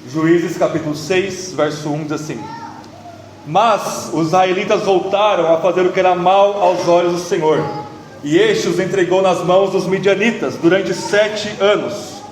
Juízes capítulo 6, verso 1 diz assim: Mas os israelitas voltaram a fazer o que era mal aos olhos do Senhor, e este os entregou nas mãos dos midianitas durante 7 anos.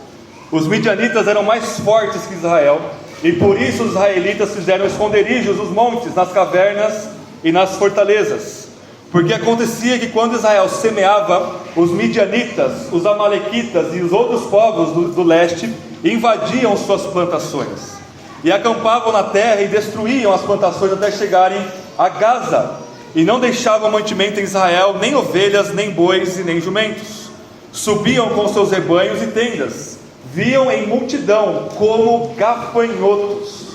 Os midianitas eram mais fortes que Israel, e por isso os israelitas fizeram esconderijos nos montes, nas cavernas e nas fortalezas. Porque acontecia que quando Israel semeava, os midianitas, os amalequitas e os outros povos do leste invadiam suas plantações, e acampavam na terra e destruíam as plantações até chegarem a Gaza, e não deixavam mantimento em Israel, nem ovelhas, nem bois e nem jumentos. Subiam com seus rebanhos e tendas, viam em multidão como gafanhotos.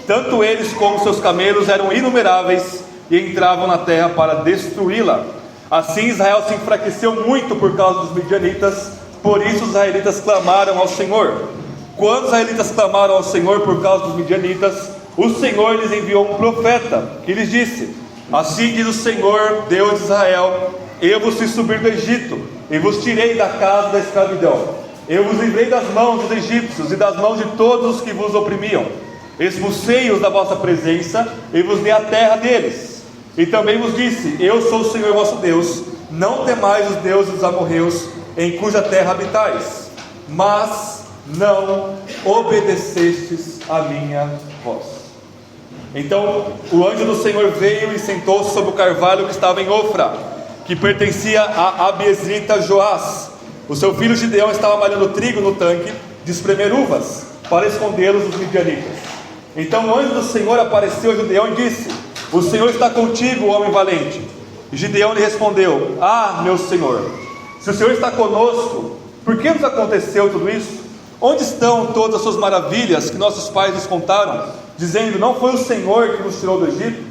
Tanto eles como seus camelos eram inumeráveis, e entravam na terra para destruí-la. Assim Israel se enfraqueceu muito por causa dos midianitas. Por isso os israelitas clamaram ao Senhor. Quando os israelitas clamaram ao Senhor por causa dos midianitas, o Senhor lhes enviou um profeta, que lhes disse: Assim diz o Senhor, Deus de Israel: Eu vos fiz subir do Egito, e vos tirei da casa da escravidão. Eu vos livrei das mãos dos egípcios e das mãos de todos os que vos oprimiam. Expulsei-os da vossa presença, e vos dei a terra deles. E também vos disse: Eu sou o Senhor vosso Deus. Não temais os deuses dos amorreus, em cuja terra habitais. Mas não obedecestes a minha voz. Então o anjo do Senhor veio e sentou-se sobre o carvalho que estava em Ofra, que pertencia a Abiezrita Joás. O seu filho Gideão estava malhando trigo no tanque de espremer uvas, para escondê-los dos midianitas. Então o anjo do Senhor apareceu a Gideão e disse: O Senhor está contigo, homem valente. E Gideão lhe respondeu: Ah, meu Senhor, se o Senhor está conosco, por que nos aconteceu tudo isso? Onde estão todas as suas maravilhas que nossos pais nos contaram, dizendo: Não foi o Senhor que nos tirou do Egito?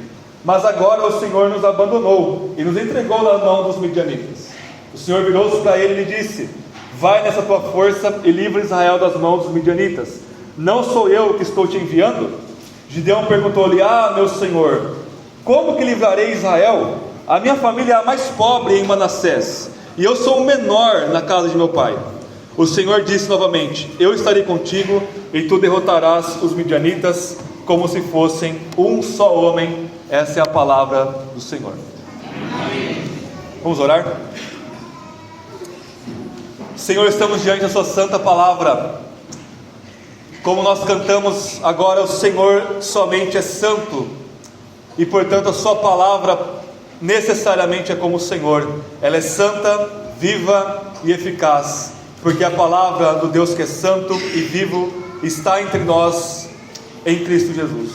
Mas agora o Senhor nos abandonou e nos entregou na mão dos midianitas. O Senhor virou-se para ele e lhe disse: Vai nessa tua força e livra Israel das mãos dos midianitas. Não sou eu que estou te enviando? Gideão perguntou-lhe: Ah, meu Senhor, como que livrarei Israel? A minha família é a mais pobre em Manassés, e eu sou o menor na casa de meu pai. O Senhor disse novamente: Eu estarei contigo, e tu derrotarás os midianitas como se fossem um só homem. Essa é a palavra do Senhor. Amém. Vamos orar? Senhor, estamos diante da sua santa palavra. Como nós cantamos agora, o Senhor somente é santo, e portanto a sua palavra necessariamente é como o Senhor. Ela é santa, viva e eficaz, porque a palavra do Deus que é santo e vivo está entre nós em Cristo Jesus.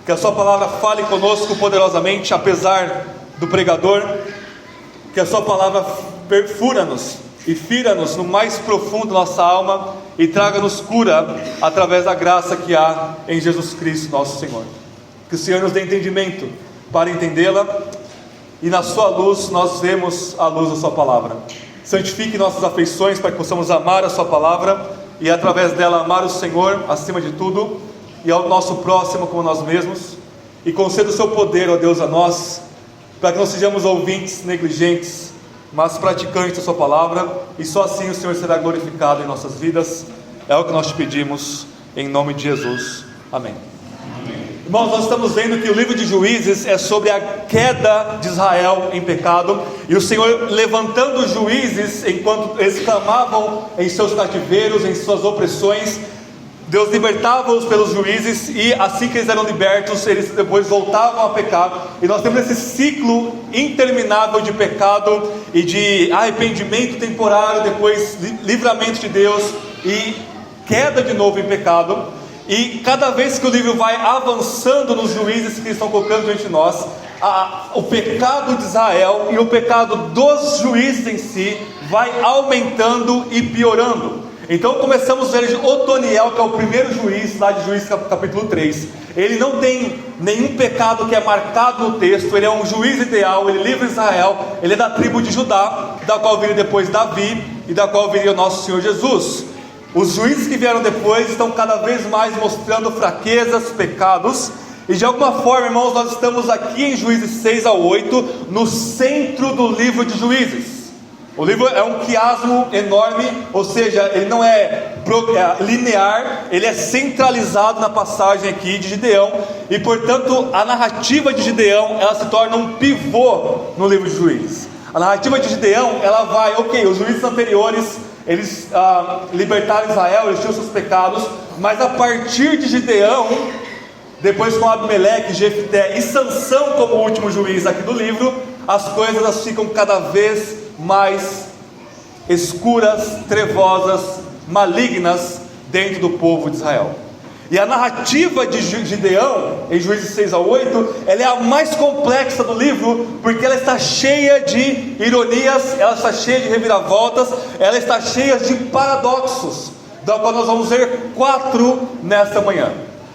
Que a sua palavra fale conosco poderosamente, apesar do pregador. Que a sua palavra perfura-nos e fira-nos no mais profundo da nossa alma, e traga-nos cura através da graça que há em Jesus Cristo nosso Senhor. Que o Senhor nos dê entendimento para entendê-la, e na sua luz nós vemos a luz da sua palavra. Santifique nossas afeições para que possamos amar a sua palavra, e através dela amar o Senhor acima de tudo, e ao nosso próximo como nós mesmos. E conceda o seu poder, ó Deus, a nós, para que não sejamos ouvintes negligentes, mas praticantes da sua palavra, e só assim o Senhor será glorificado em nossas vidas. É o que nós te pedimos, em nome de Jesus, amém. Irmãos, nós estamos vendo que o livro de Juízes é sobre a queda de Israel em pecado, e o Senhor levantando os juízes enquanto eles clamavam em seus cativeiros, em suas opressões. Deus libertava-os pelos juízes, e assim que eles eram libertos, eles depois voltavam a pecar. E nós temos esse ciclo interminável de pecado e de arrependimento temporário, depois livramento de Deus e queda de novo em pecado. E cada vez que o livro vai avançando nos juízes que estão colocando diante de nós, o pecado de Israel e o pecado dos juízes em si vai aumentando e piorando. Então começamos a ver Otoniel, que é o primeiro juiz, lá de Juízes capítulo 3. Ele não tem nenhum pecado que é marcado no texto, ele é um juiz ideal, ele livra Israel, ele é da tribo de Judá, da qual viria depois Davi, e da qual viria o nosso Senhor Jesus. Os juízes que vieram depois estão cada vez mais mostrando fraquezas, pecados, e de alguma forma, irmãos, nós estamos aqui em Juízes 6 ao 8, no centro do livro de Juízes. O livro é um quiasmo enorme, ou seja, ele não é linear, ele é centralizado na passagem aqui de Gideão, e portanto a narrativa de Gideão, ela se torna um pivô no livro de Juízes. A narrativa de Gideão, ela vai, os juízes anteriores, eles libertaram Israel, eles tinham seus pecados, mas a partir de Gideão, depois com Abimeleque, Jefté e Sansão como último juiz aqui do livro, as coisas elas ficam cada vez mais escuras, trevosas, malignas dentro do povo de Israel. E a narrativa de Gideão, em Juízes 6-8, ela é a mais complexa do livro, porque ela está cheia de ironias, ela está cheia de reviravoltas, ela está cheia de paradoxos, da qual nós vamos ver 4 nesta manhã.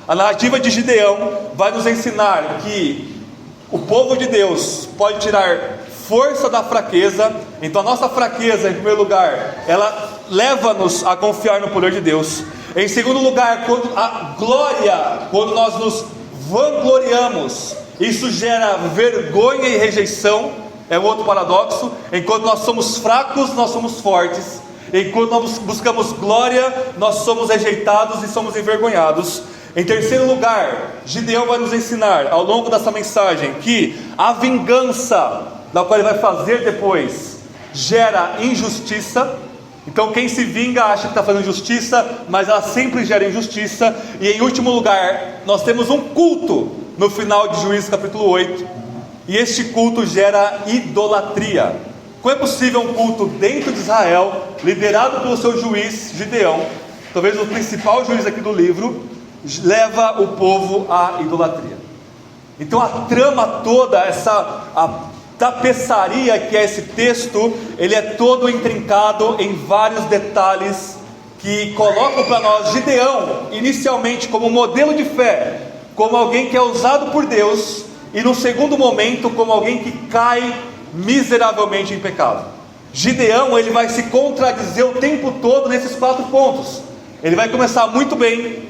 A narrativa de Gideão vai nos ensinar que o povo de Deus pode tirar força da fraqueza. Então a nossa fraqueza, em primeiro lugar, ela leva-nos a confiar no poder de Deus. Em segundo lugar, quando a glória, quando nós nos vangloriamos, isso gera vergonha e rejeição. É um outro paradoxo. Enquanto nós somos fracos, nós somos fortes. Enquanto nós buscamos glória, nós somos rejeitados e somos envergonhados. Em terceiro lugar, Gideão vai nos ensinar ao longo dessa mensagem que a vingança, da qual ele vai fazer depois, gera injustiça. Então quem se vinga acha que está fazendo justiça, mas ela sempre gera injustiça. E em último lugar, nós temos um culto no final de Juízes capítulo 8, e este culto gera idolatria. Como é possível um culto dentro de Israel, liderado pelo seu juiz Gideão, talvez o principal juiz aqui do livro, leva o povo à idolatria? Então a trama toda, a tapeçaria que é esse texto, ele é todo intrincado em vários detalhes que colocam para nós Gideão inicialmente como modelo de fé, como alguém que é usado por Deus, e no segundo momento como alguém que cai miseravelmente em pecado. Gideão, ele vai se contradizer o tempo todo nesses 4 pontos. Ele vai começar muito bem,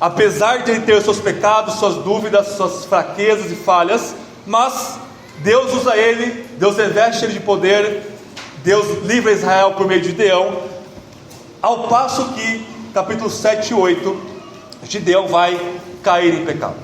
apesar de ele ter os seus pecados, suas dúvidas, suas fraquezas e falhas, mas Deus usa ele, Deus reveste ele de poder, Deus livra Israel por meio de Gideão, ao passo que, capítulo 7 e 8, Gideão vai cair em pecado.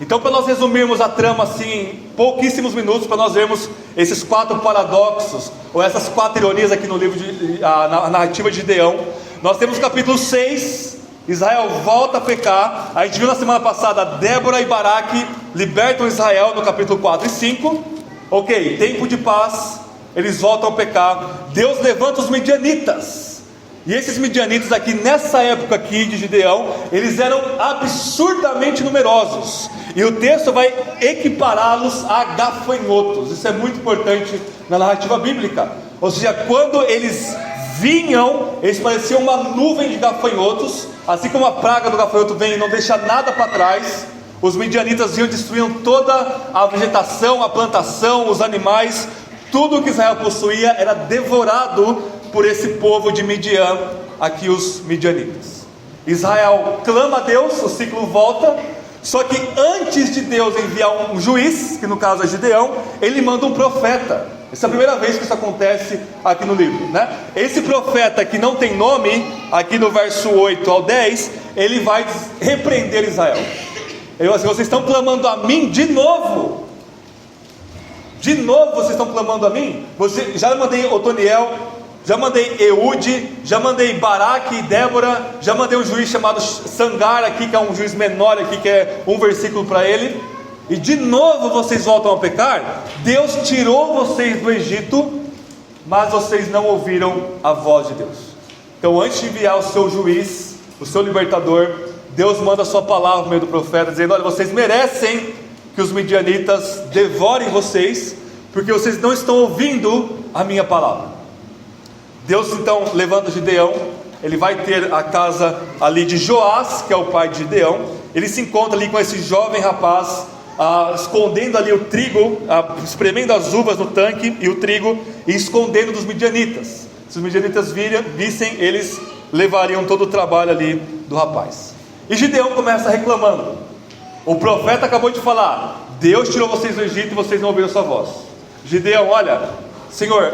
Então, para nós resumirmos a trama assim, em pouquíssimos minutos, para nós vermos esses 4 paradoxos, ou essas 4 ironias aqui no livro, na narrativa de Gideão, nós temos o capítulo 6, Israel volta a pecar. A gente viu na semana passada, Débora e Baraque libertam Israel no capítulo 4 e 5. Ok, tempo de paz, eles voltam a pecar. Deus levanta os midianitas, e esses midianitas aqui, nessa época aqui de Gideão, eles eram absurdamente numerosos, e o texto vai equipará-los a gafanhotos. Isso é muito importante na narrativa bíblica. Ou seja, quando eles vinham, eles pareciam uma nuvem de gafanhotos. Assim como a praga do gafanhoto vem e não deixa nada para trás, os midianitas iam, destruíam toda a vegetação, a plantação, os animais, tudo que Israel possuía era devorado por esse povo de Midian, aqui os midianitas. Israel clama a Deus, o ciclo volta, só que antes de Deus enviar um juiz, que no caso é Gideão, ele manda um profeta. Essa é a primeira vez que isso acontece aqui no livro, né? Esse profeta que não tem nome, aqui no verso 8 ao 10, ele vai repreender Israel. Ele vai dizer: vocês estão clamando a mim de novo? De novo vocês estão clamando a mim? Já mandei Otoniel, já mandei Eude, já mandei Baraque e Débora, já mandei um juiz chamado Sangar aqui, que é um juiz menor aqui, que é um versículo para ele. E de novo vocês voltam a pecar? Deus tirou vocês do Egito, mas vocês não ouviram a voz de Deus. Então, antes de enviar o seu juiz, o seu libertador, Deus manda a sua palavra por meio do profeta, dizendo: olha, vocês merecem que os midianitas devorem vocês, porque vocês não estão ouvindo a minha palavra. Deus então levanta Gideão, ele vai ter a casa ali de Joás, que é o pai de Gideão. Ele se encontra ali com esse jovem rapaz, escondendo ali o trigo, espremendo as uvas no tanque e o trigo, e escondendo dos midianitas. Se os midianitas vissem, eles levariam todo o trabalho ali do rapaz. E Gideão começa reclamando: o profeta acabou de falar, Deus tirou vocês do Egito e vocês não ouviram sua voz. Gideão: olha, Senhor,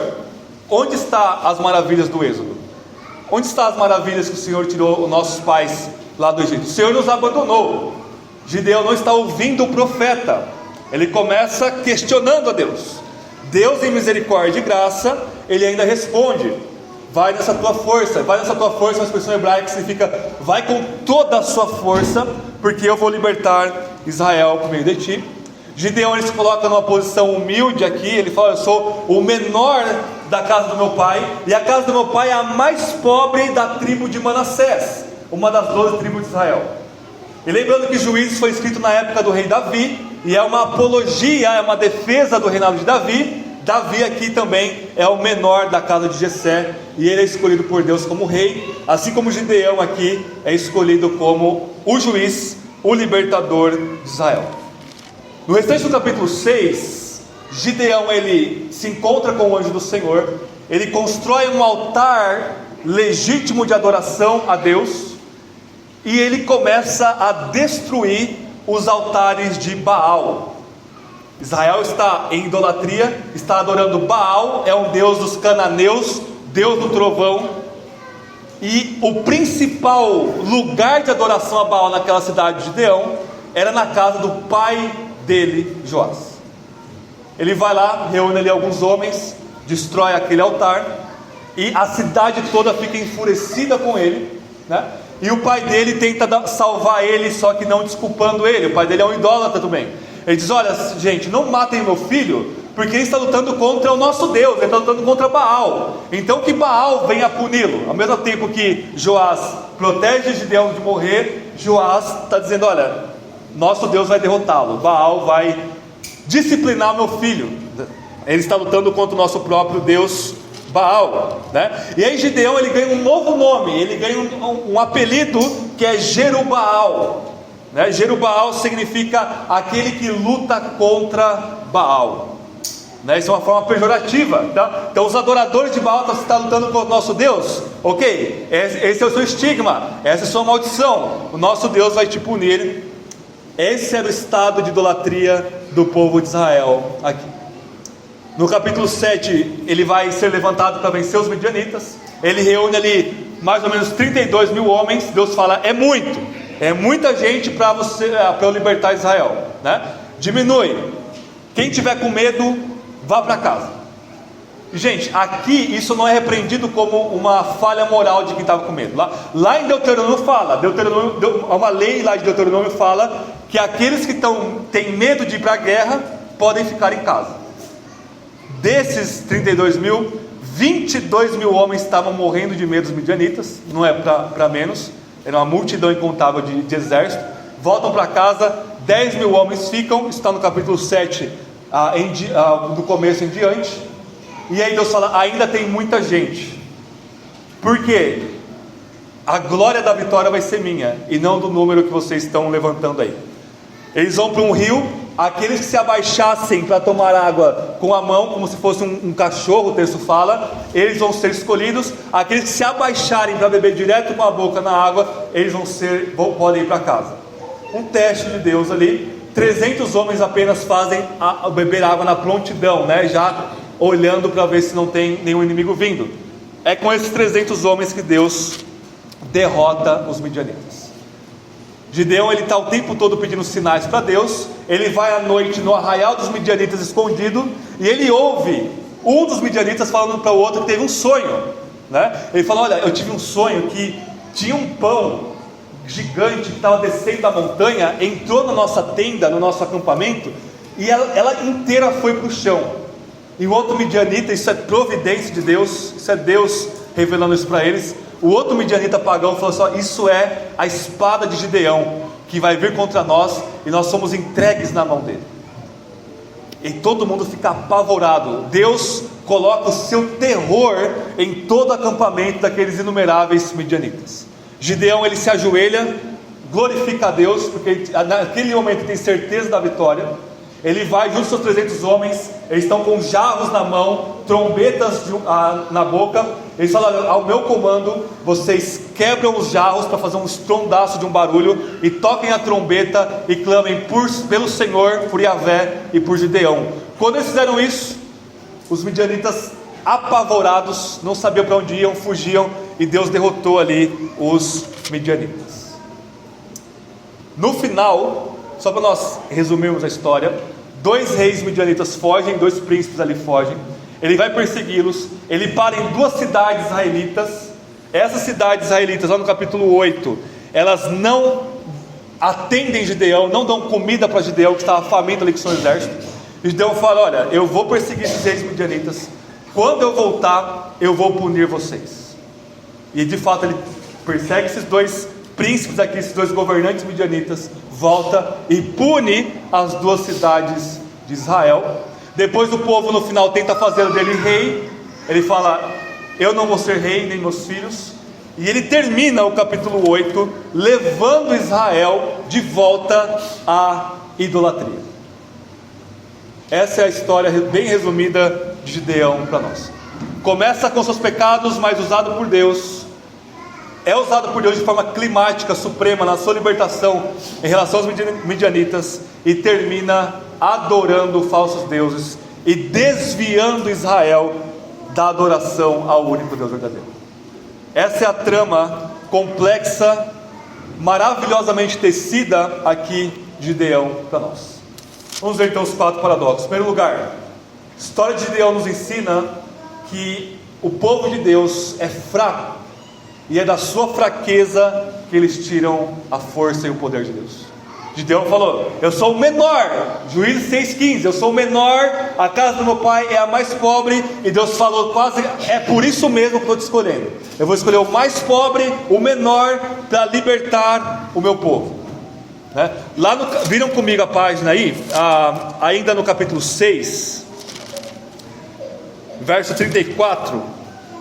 onde estão as maravilhas do Êxodo? Onde estão as maravilhas que o Senhor tirou os nossos pais lá do Egito? O Senhor nos abandonou. Gideão não está ouvindo o profeta. Ele começa questionando a Deus. Deus, em misericórdia e graça, ele ainda responde: vai nessa tua força. Vai nessa tua força, uma expressão hebraica que significa vai com toda a sua força, porque eu vou libertar Israel por meio de ti. Gideão, ele se coloca numa posição humilde aqui. Ele fala: eu sou o menor da casa do meu pai, e a casa do meu pai é a mais pobre da tribo de Manassés, uma das 12 tribos de Israel. E lembrando que Juízes foi escrito na época do rei Davi, e é uma apologia, é uma defesa do reinado de Davi. Davi aqui também é o menor da casa de Jessé, e ele é escolhido por Deus como rei, assim como Gideão aqui é escolhido como o juiz, o libertador de Israel. No restante do capítulo 6, Gideão ele se encontra com o anjo do Senhor, ele constrói um altar legítimo de adoração a Deus, e ele começa a destruir os altares de Baal. Israel está em idolatria, está adorando Baal, é um deus dos cananeus, deus do trovão, e o principal lugar de adoração a Baal naquela cidade de Gideão era na casa do pai dele, Joás. Ele vai lá, reúne ali alguns homens, destrói aquele altar, e a cidade toda fica enfurecida com ele, né? E o pai dele tenta salvar ele, só que não desculpando ele. O pai dele é um idólatra também. Ele diz: olha gente, não matem meu filho, porque ele está lutando contra o nosso Deus, ele está lutando contra Baal, então que Baal venha puni-lo. Ao mesmo tempo que Joás protege Gideão de morrer, Joás está dizendo: olha, nosso Deus vai derrotá-lo, Baal vai disciplinar meu filho. Ele está lutando contra o nosso próprio Deus, Baal, né? E aí Gideão ele ganha um novo nome, ele ganha um apelido que é Jerubaal, né? Jerubaal significa aquele que luta contra Baal, né? Isso é uma forma pejorativa, tá? Então os adoradores de Baal estão lutando contra o nosso Deus, ok, esse é o seu estigma, essa é a sua maldição, o nosso Deus vai te punir. Esse era o estado de idolatria do povo de Israel aqui. No capítulo 7, ele vai ser levantado para vencer os midianitas. Ele reúne ali mais ou menos 32 mil homens. Deus fala: é muita gente para eu libertar Israel, né? Diminui. Quem tiver com medo, vá para casa. Gente, aqui isso não é repreendido como uma falha moral de quem estava com medo. Lá em Deuteronômio fala, uma lei lá de Deuteronômio fala que aqueles que têm medo de ir para a guerra podem ficar em casa. Desses 32 mil, 22 mil homens estavam morrendo de medo dos midianitas, não é para menos, era uma multidão incontável de exército. Voltam para casa, 10 mil homens ficam, está no capítulo 7, do começo em diante. E aí Deus fala: ainda tem muita gente, porque a glória da vitória vai ser minha, e não do número que vocês estão levantando aí. Eles vão para um rio, aqueles que se abaixassem para tomar água com a mão, como se fosse um cachorro, o texto fala, eles vão ser escolhidos. Aqueles que se abaixarem para beber direto com a boca na água, eles podem ir para casa. Um teste de Deus ali. 300 homens apenas fazem beber água na prontidão, né? Já olhando para ver se não tem nenhum inimigo vindo. É com esses 300 homens que Deus derrota os midianitas. Gideão ele está o tempo todo pedindo sinais para Deus. Ele vai à noite no arraial dos midianitas escondido, e ele ouve um dos midianitas falando para o outro que teve um sonho, né? Ele fala: olha, eu tive um sonho que tinha um pão gigante que estava descendo a montanha, entrou na nossa tenda, no nosso acampamento, e ela inteira foi para o chão. E o outro midianita, isso é providência de Deus, isso é Deus revelando isso para eles. O outro midianita pagão falou assim: isso é a espada de Gideão, que vai vir contra nós, e nós somos entregues na mão dele. E todo mundo fica apavorado. Deus coloca o seu terror em todo o acampamento daqueles inumeráveis midianitas. Gideão ele se ajoelha, glorifica a Deus, porque naquele momento ele tem certeza da vitória. Ele vai junto aos seus 300 homens, eles estão com jarros na mão, trombetas na boca. Eles falam: ao meu comando, vocês quebram os jarros para fazer um estrondaço de um barulho, e toquem a trombeta e clamem pelo Senhor, por Yahvé e por Gideão. Quando eles fizeram isso, os midianitas apavorados, não sabiam para onde iam, fugiam, e Deus derrotou ali os midianitas. No final, só para nós resumirmos a história, 2 reis midianitas fogem, 2 príncipes ali fogem, ele vai persegui-los, ele para em 2 cidades israelitas. Essas cidades israelitas, lá no capítulo 8, elas não atendem Gideão, não dão comida para Gideão, que estava faminto ali com seu exército. E Gideão fala: olha, eu vou perseguir esses reis midianitas, quando eu voltar, eu vou punir vocês. E de fato ele persegue esses 2 príncipes aqui, esses 2 governantes midianitas, volta e pune as 2 cidades de Israel. Depois o povo no final tenta fazer dele rei, ele fala: eu não vou ser rei, nem meus filhos. E ele termina o capítulo 8 levando Israel de volta à idolatria. Essa é a história bem resumida de Gideão para nós. Começa com seus pecados, mas usado por Deus, é usado por Deus de forma climática, suprema, na sua libertação em relação aos midianitas, e termina adorando falsos deuses e desviando Israel da adoração ao único Deus verdadeiro. Essa é a trama complexa, maravilhosamente tecida aqui de Gideão para nós. Vamos ver então os 4 paradoxos. Em primeiro lugar, a história de Gideão nos ensina que o povo de Deus é fraco, e é da sua fraqueza que eles tiram a força e o poder de Deus. Gideão falou: eu sou o menor, Juízes 6,15, eu sou o menor, a casa do meu pai é a mais pobre. E Deus falou quase: é por isso mesmo que estou te escolhendo, eu vou escolher o mais pobre, o menor, para libertar o meu povo, né? Lá viram comigo a página aí, ainda no capítulo 6, verso 34,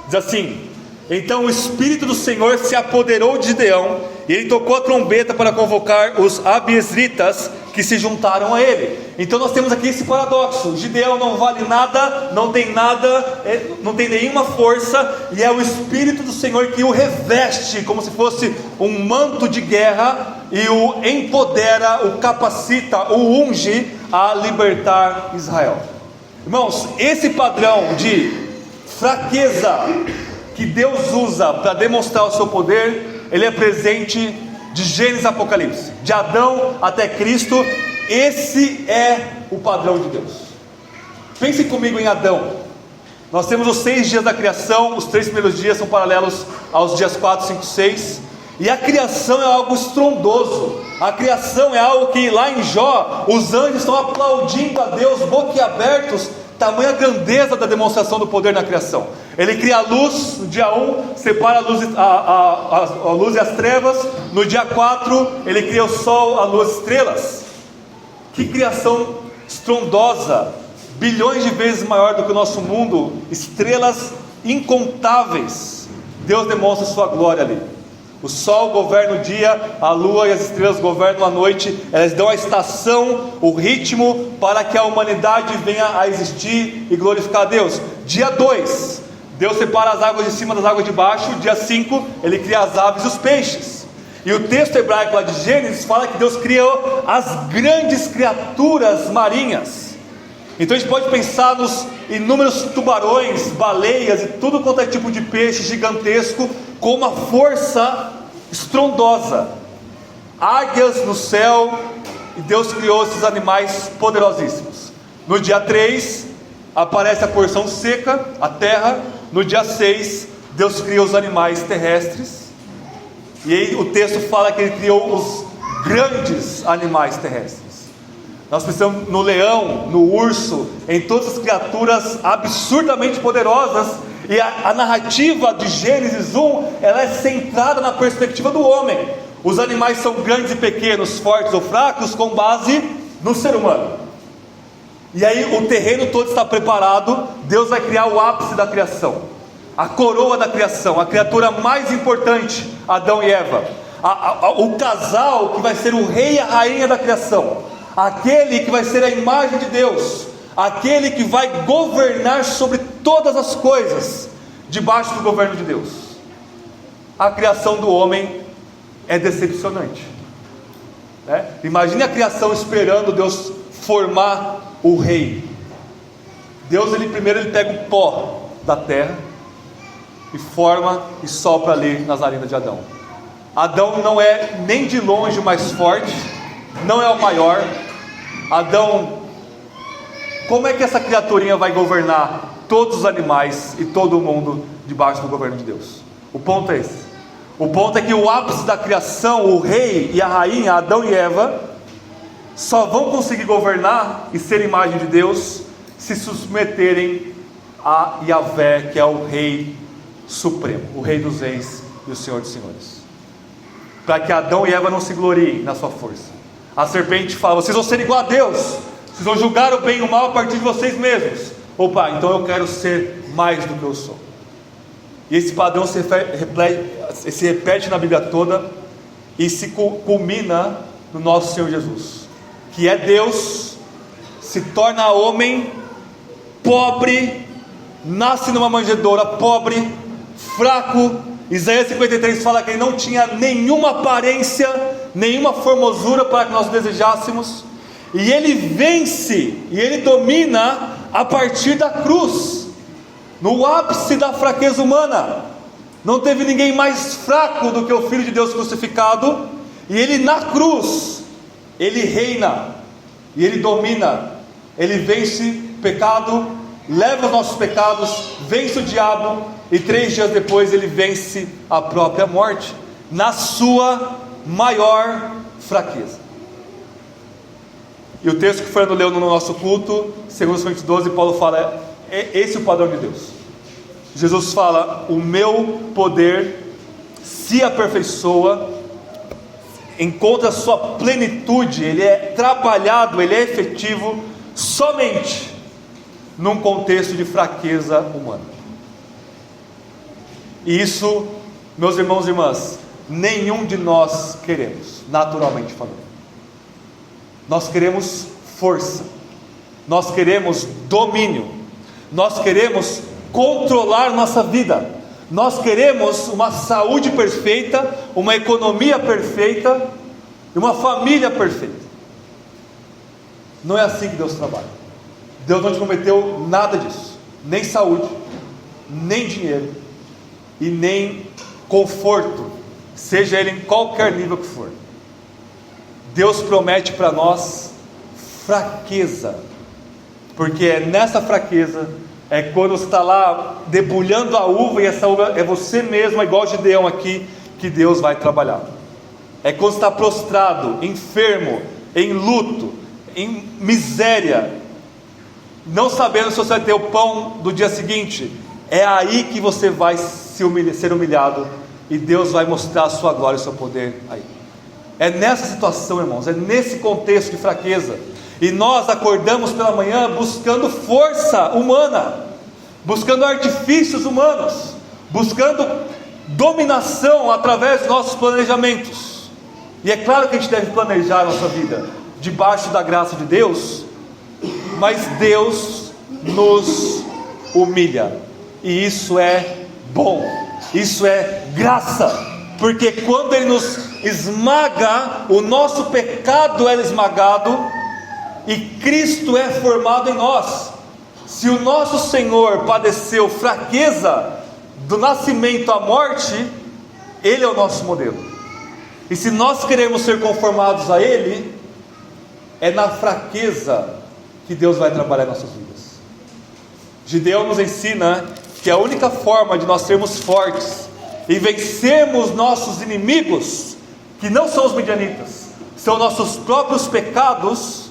diz assim: então o Espírito do Senhor se apoderou de Gideão, e ele tocou a trombeta para convocar os abiesritas, que se juntaram a ele. Então nós temos aqui esse paradoxo: Gideão não vale nada, não tem nenhuma força, e é o Espírito do Senhor que o reveste como se fosse um manto de guerra, e o empodera, o capacita, o unge a libertar Israel. Irmãos, esse padrão de fraqueza que Deus usa para demonstrar o seu poder, ele é presente de Gênesis a Apocalipse, de Adão até Cristo. Esse é o padrão de Deus. Pense comigo em Adão. Nós temos os 6 dias da criação, os 3 primeiros dias são paralelos aos dias 4, 5, 6. E a criação é algo estrondoso. A criação é algo que lá em Jó, os anjos estão aplaudindo a Deus, boquiabertos, tamanha grandeza da demonstração do poder na criação. Ele cria a luz no dia 1, separa a luz e as trevas. No dia 4, ele cria o sol, a luz e as estrelas. Que criação estrondosa, bilhões de vezes maior do que o nosso mundo, estrelas incontáveis. Deus demonstra sua glória ali. O sol governa o dia, a lua e as estrelas governam a noite. Elas dão a estação, o ritmo, para que a humanidade venha a existir e glorificar a Deus. Dia 2, Deus separa as águas de cima das águas de baixo. Dia 5, Ele cria as aves e os peixes. E o texto hebraico lá de Gênesis fala que Deus criou as grandes criaturas marinhas. Então a gente pode pensar nos inúmeros tubarões, baleias e tudo quanto é tipo de peixe gigantesco, com uma força estrondosa. Águias no céu, e Deus criou esses animais poderosíssimos. No dia 3, aparece a porção seca, a terra. No dia 6, Deus cria os animais terrestres. E aí o texto fala que Ele criou os grandes animais terrestres. Nós pensamos no leão, no urso, em todas as criaturas absurdamente poderosas. E a narrativa de Gênesis 1, ela é centrada na perspectiva do homem. Os animais são grandes e pequenos, fortes ou fracos, com base no ser humano. E aí o terreno todo está preparado. Deus vai criar o ápice da criação, a coroa da criação, a criatura mais importante, Adão e Eva, o casal que vai ser o rei e a rainha da criação, aquele que vai ser a imagem de Deus, aquele que vai governar sobre todas as coisas, debaixo do governo de Deus. A criação do homem é decepcionante, né? Imagine a criação esperando Deus formar o rei. Deus primeiro ele pega o pó, da terra e forma e sopra ali nas narinas de Adão. Adão não é nem de longe o mais forte, não é o maior. Adão, como é que essa criaturinha vai governar todos os animais e todo o mundo debaixo do governo de Deus? O ponto é esse. O ponto é que o ápice da criação, o rei e a rainha, Adão e Eva, só vão conseguir governar e ser imagem de Deus se submeterem a Yahvé, que é o Rei Supremo, o Rei dos Reis e o Senhor dos Senhores, para que Adão e Eva não se gloriem na sua força. A serpente fala: vocês vão ser igual a Deus, vocês vão julgar o bem e o mal a partir de vocês mesmos. Opa, então eu quero ser mais do que eu sou. E esse padrão se repete na Bíblia toda e se culmina no nosso Senhor Jesus, que é Deus, se torna homem, pobre, nasce numa manjedoura, pobre, fraco. Isaías 53 fala que ele não tinha nenhuma aparência, nenhuma formosura para que nós desejássemos, e ele vence, e ele domina a partir da cruz, no ápice da fraqueza humana. Não teve ninguém mais fraco do que o Filho de Deus crucificado, e ele na cruz, ele reina, e ele domina, ele vence o pecado, leva os nossos pecados, vence o diabo, e 3 dias depois ele vence a própria morte, na sua maior fraqueza. E o texto que o Fernando leu no nosso culto, 2 Coríntios 12, Paulo fala: é esse o padrão de Deus. Jesus fala: o meu poder se aperfeiçoa, encontra sua plenitude, ele é trabalhado, ele é efetivo somente num contexto de fraqueza humana. E isso, meus irmãos e irmãs, nenhum de nós queremos, naturalmente falando. Nós queremos força, nós queremos domínio, nós queremos controlar nossa vida, nós queremos uma saúde perfeita, uma economia perfeita e uma família perfeita. Não é assim que Deus trabalha. Deus não te prometeu nada disso, nem saúde, nem dinheiro e nem conforto, seja ele em qualquer nível que for. Deus promete para nós fraqueza, porque é nessa fraqueza, é quando você está lá debulhando a uva, e essa uva é você mesmo, igual Gideão aqui, que Deus vai trabalhar. É quando você está prostrado, enfermo, em luto, em miséria, não sabendo se você vai ter o pão do dia seguinte. É aí que você vai ser humilhado, e Deus vai mostrar a sua glória e o seu poder aí. É nessa situação, irmãos, é nesse contexto de fraqueza, e nós acordamos pela manhã buscando força humana, buscando artifícios humanos, buscando dominação através dos nossos planejamentos. E é claro que a gente deve planejar a nossa vida debaixo da graça de Deus, mas Deus nos humilha, e isso é bom, isso é graça, porque quando Ele nos esmaga, o nosso pecado é esmagado, e Cristo é formado em nós. Se o nosso Senhor padeceu fraqueza do nascimento à morte, Ele é o nosso modelo, e se nós queremos ser conformados a Ele, é na fraqueza que Deus vai trabalhar em nossas vidas. Gideão nos ensina que a única forma de nós sermos fortes e vencermos nossos inimigos, que não são os midianitas, são nossos próprios pecados,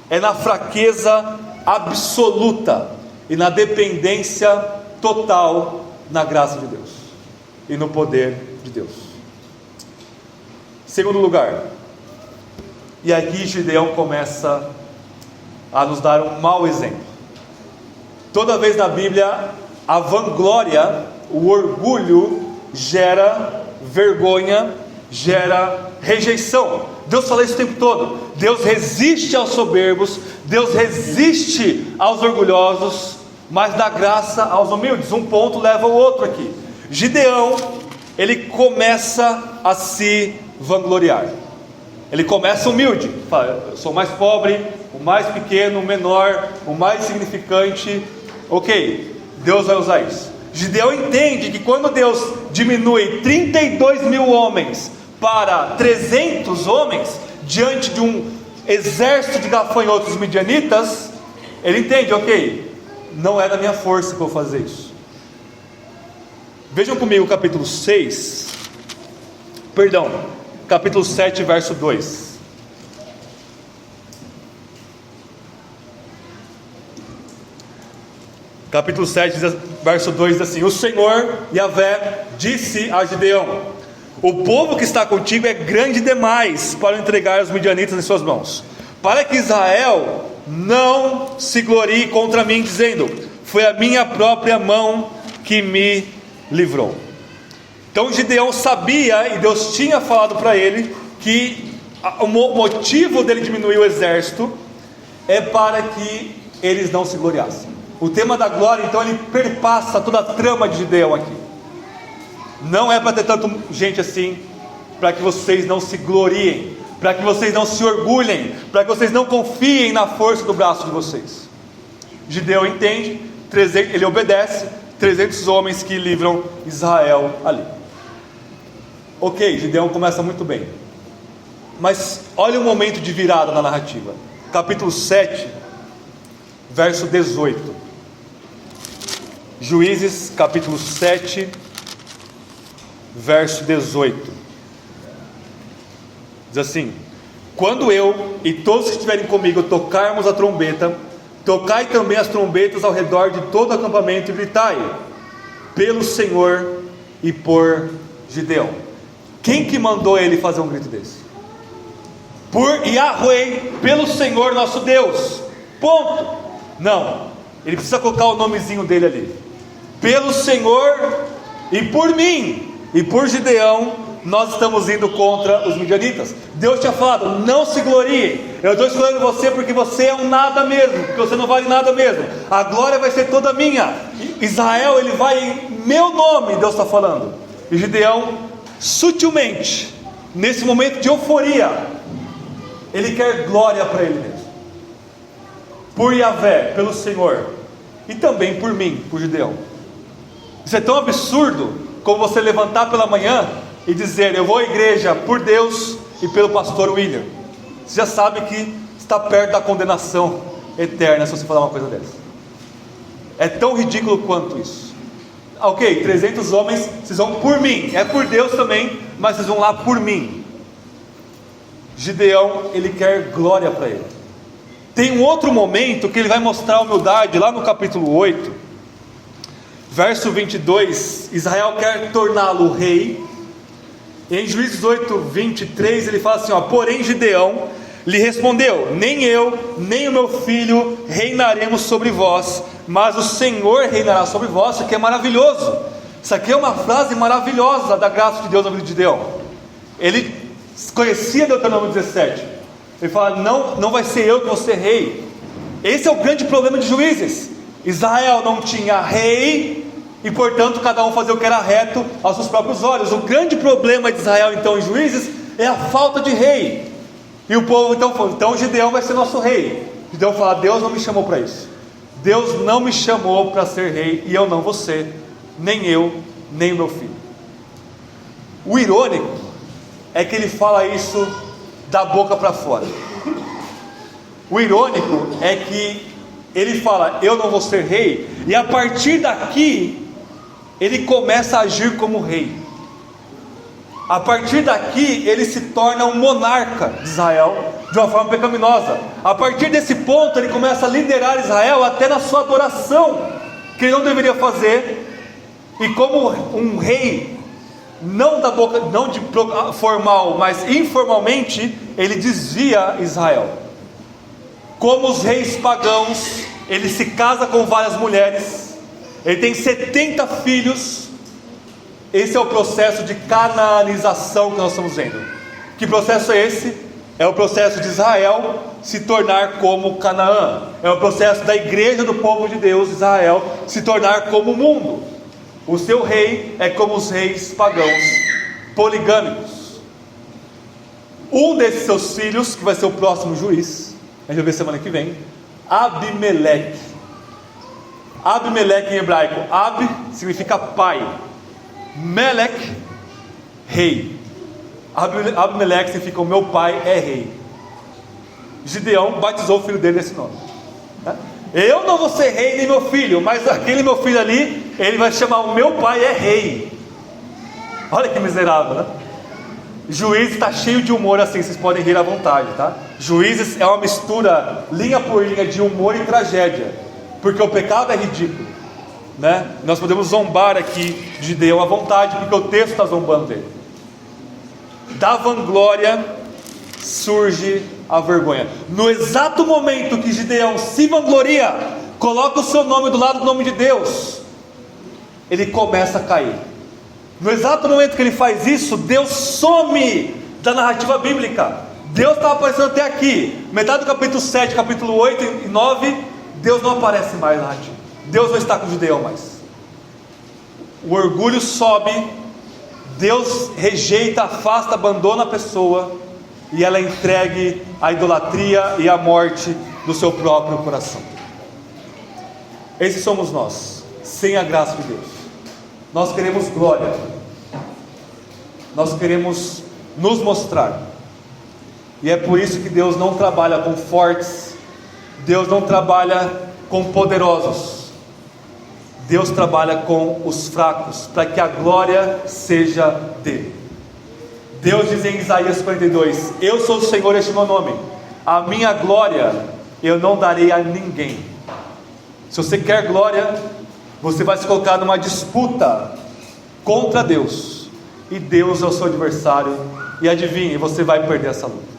é na fraqueza absoluta e na dependência total na graça de Deus e no poder de Deus. Segundo lugar, e aqui Gideão começa a nos dar um mau exemplo. Toda vez na Bíblia, a vanglória, o orgulho, gera vergonha, gera rejeição. Deus fala isso o tempo todo. Deus resiste aos soberbos, Deus resiste aos orgulhosos, mas dá graça aos humildes. Um ponto leva ao outro aqui. Gideão, ele começa a se vangloriar. Ele começa humilde, fala: eu sou o mais pobre, o mais pequeno, o menor, o mais insignificante. Ok, Deus vai usar isso. Gideão entende que quando Deus diminui 32 mil homens para 300 homens, diante de um exército de gafanhotos midianitas, ele entende, ok, não é da minha força que eu vou fazer isso. Vejam comigo o capítulo 7, verso 2. Capítulo 7, verso 2 diz assim: o Senhor Yahvé disse a Gideão: o povo que está contigo é grande demais para entregar os midianitas em suas mãos, para que Israel não se glorie contra mim, dizendo: foi a minha própria mão que me livrou. Então Gideão sabia, e Deus tinha falado para ele, que o motivo dele diminuir o exército é para que eles não se gloriassem. O tema da glória, então, ele perpassa toda a trama de Gideão aqui. Não é para ter tanta gente assim, para que vocês não se gloriem, para que vocês não se orgulhem, para que vocês não confiem na força do braço de vocês. Gideão entende, ele obedece, 300 homens que livram Israel ali. Ok, Gideão começa muito bem, mas olha o momento de virada na narrativa. Capítulo 7, verso 18. Juízes, capítulo 7, verso 18. Diz assim: quando eu e todos que estiverem comigo tocarmos a trombeta, tocai também as trombetas ao redor de todo o acampamento e gritai: pelo Senhor e por Gideão. Quem que mandou ele fazer um grito desse? Por Yahweh, pelo Senhor nosso Deus. Ponto. Não, ele precisa colocar o nomezinho dele ali. Pelo Senhor e por mim e por Gideão, nós estamos indo contra os midianitas. Deus tinha falado: não se glorie, eu estou escolhendo você porque você é um nada mesmo, porque você não vale nada mesmo, a glória vai ser toda minha. Israel, ele vai em meu nome, Deus está falando. E Gideão, sutilmente, nesse momento de euforia, ele quer glória para ele mesmo. Por Yahvé, pelo Senhor, e também por mim, por Gideão. Isso é tão absurdo como você levantar pela manhã e dizer: eu vou à igreja por Deus e pelo pastor William. Você já sabe que está perto da condenação eterna se você falar uma coisa dessa. É tão ridículo quanto isso. Ok, 300 homens, vocês vão por mim, é por Deus também, mas vocês vão lá por mim. Gideão, ele quer glória para ele. Tem um outro momento que ele vai mostrar a humildade, lá no capítulo 8, verso 22, Israel quer torná-lo rei. Em Juízes 8, 23, ele fala assim, porém Gideão lhe respondeu: nem eu, nem o meu filho reinaremos sobre vós, mas o Senhor reinará sobre vós. Isso aqui é maravilhoso. Isso aqui é uma frase maravilhosa da graça de Deus na vida de Gideão. Ele conhecia Deuteronômio 17. Ele fala: não vai ser eu que vou ser rei. Esse é o grande problema de Juízes. Israel não tinha rei, e portanto cada um fazia o que era reto aos seus próprios olhos. O grande problema de Israel então em Juízes é a falta de rei. E o povo então falou: então Gideão vai ser nosso rei. Gideão fala: Deus não me chamou para isso. Deus não me chamou para ser rei, e eu não vou ser, nem eu, nem o meu filho. O irônico é que ele fala isso da boca para fora. O irônico é que ele fala: eu não vou ser rei, e a partir daqui ele começa a agir como rei. A partir daqui ele se torna um monarca de Israel de uma forma pecaminosa. A partir desse ponto ele começa a liderar Israel até na sua adoração, que ele não deveria fazer. E como um rei, não da boca, não de formal, mas informalmente, ele desvia Israel. Como os reis pagãos, ele se casa com várias mulheres, ele tem 70 filhos. Esse é o processo de canaanização que nós estamos vendo. Que processo é esse? É o processo de Israel se tornar como Canaã. É o processo da igreja do povo de Deus, Israel, se tornar como o mundo. O seu rei é como os reis pagãos poligâmicos. Um desses seus filhos, que vai ser o próximo juiz, a gente vai ver semana que vem, Abimeleque. Abimeleque em hebraico, Ab significa pai, Melech, rei. Abimeleque significa o meu pai é rei. Gideão batizou o filho dele nesse nome. Eu não vou ser rei nem meu filho, mas aquele meu filho ali, ele vai chamar o meu pai é rei. Olha que miserável, né? Juízes está cheio de humor assim, vocês podem rir à vontade, tá? Juízes é uma mistura, linha por linha, de humor e tragédia, porque o pecado é ridículo, né? Nós podemos zombar aqui de Gideão à vontade, porque o texto está zombando dele. Da vanglória surge a vergonha. No exato momento que Gideão se vangloria, coloca o seu nome do lado do nome de Deus, ele começa a cair. No exato momento que ele faz isso, Deus some da narrativa bíblica. Deus estava aparecendo até aqui, metade do capítulo 7, capítulo 8 e 9, Deus não aparece mais na narrativa. Deus não está com Gideão mais. O orgulho sobe, Deus rejeita, afasta, abandona a pessoa, e ela é entregue à idolatria e à morte do seu próprio coração. Esses somos nós, sem a graça de Deus. Nós queremos glória, nós queremos nos mostrar, e é por isso que Deus não trabalha com fortes, Deus não trabalha com poderosos, Deus trabalha com os fracos, para que a glória seja dele. Deus diz em Isaías 42: eu sou o Senhor, este é o meu nome, a minha glória eu não darei a ninguém. Se você quer glória, você vai se colocar numa disputa contra Deus, e Deus é o seu adversário, e adivinhe, você vai perder essa luta.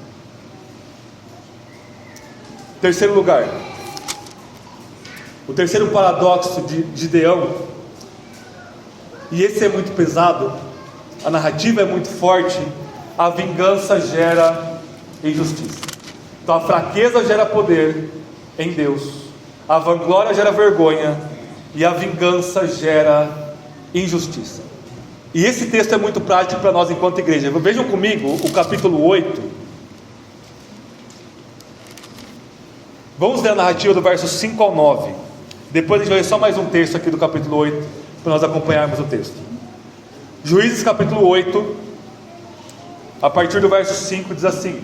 Terceiro lugar, o terceiro paradoxo de Gideão, e esse é muito pesado, a narrativa é muito forte: a vingança gera injustiça. Então a fraqueza gera poder em Deus, a vanglória gera vergonha, e a vingança gera injustiça. E esse texto é muito prático para nós enquanto igreja. Vejam comigo o capítulo 8. Vamos ler a narrativa do verso 5 ao 9. Depois a gente vai ler só mais um texto aqui do capítulo 8, para nós acompanharmos o texto. Juízes capítulo 8, a partir do verso 5, diz assim: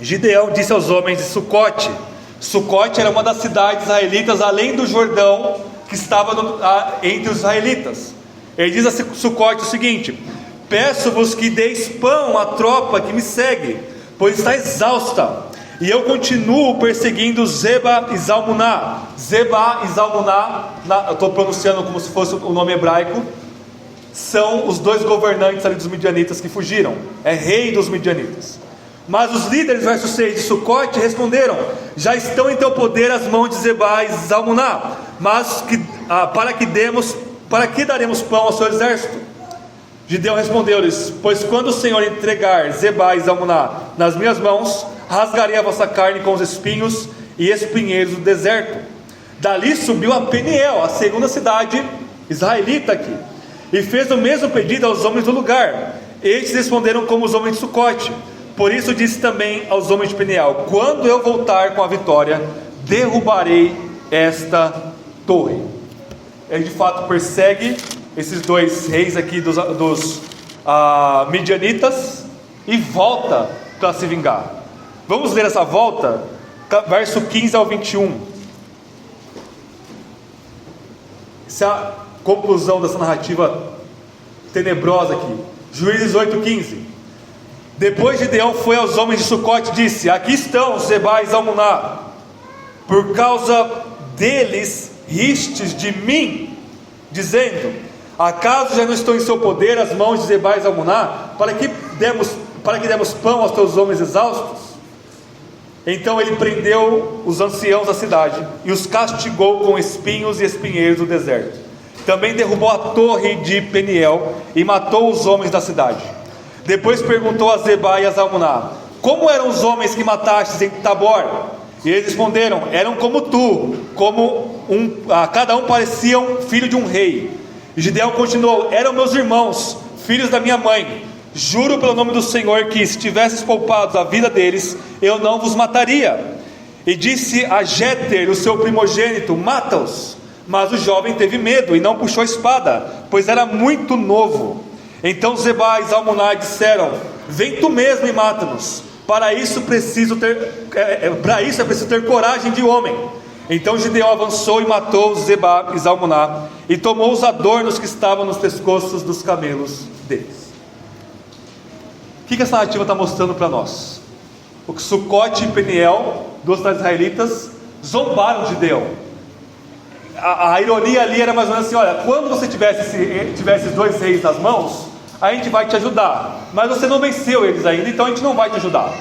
Gideão disse aos homens de Sucote. Sucote era uma das cidades israelitas além do Jordão, que estava entre os israelitas. Ele diz a Sucote o seguinte: peço-vos que deis pão à tropa que me segue, pois está exausta, e eu continuo perseguindo Zeba e Zalmuná. Zeba e Zalmuná, eu estou pronunciando como se fosse o nome hebraico, são os dois governantes ali dos midianitas que fugiram, é rei dos midianitas. Mas os líderes, verso 6 de Sucote, responderam: já estão em teu poder as mãos de Zeba e Zalmuná, mas para que daremos pão ao seu exército? Gideão respondeu-lhes: pois quando o Senhor entregar Zeba e Zalmuná nas minhas mãos, rasgarei a vossa carne com os espinhos e espinheiros do deserto. Dali subiu a Peniel, a segunda cidade israelita aqui, e fez o mesmo pedido aos homens do lugar. Estes responderam como os homens de Sucote. Por isso disse também aos homens de Peniel: quando eu voltar com a vitória, derrubarei esta torre. Ele de fato persegue esses dois reis aqui dos midianitas e volta para se vingar. Vamos ler essa volta, verso 15 ao 21. Essa é a conclusão dessa narrativa tenebrosa aqui. Juízes 8:15. Depois Gideão foi aos homens de Sucote e disse: aqui estão Zeba e Zalmuná, por causa deles ristes de mim, dizendo: acaso já não estão em seu poder as mãos de Zeba e Zalmuná, para que demos pão aos teus homens exaustos? Então ele prendeu os anciãos da cidade e os castigou com espinhos e espinheiros do deserto. Também derrubou a torre de Peniel e matou os homens da cidade. Depois perguntou a Zeba e a Zalmuná: como eram os homens que matastes em Tabor? E eles responderam: eram como tu, cada um parecia um filho de um rei. E Gideão continuou: eram meus irmãos, filhos da minha mãe. Juro pelo nome do Senhor que, se tivesses poupado a vida deles, eu não vos mataria. e disse a Jéter, o seu primogênito: mata-os. Mas o jovem teve medo e não puxou a espada, pois era muito novo. Então Zebá e Zalmunna disseram: vem tu mesmo e mata-nos. Para isso é preciso ter coragem de homem. Então Gideão avançou e matou Zebá e Zalmunna, e tomou os adornos que estavam nos pescoços dos camelos deles. O que essa narrativa está mostrando para nós? O que Sucote e Peniel, duas cidades israelitas, zombaram de Gideão. A ironia ali era mais ou menos assim: olha, quando você tivesse esses dois reis nas mãos, a gente vai te ajudar, mas você não venceu eles ainda, então a gente não vai te ajudar.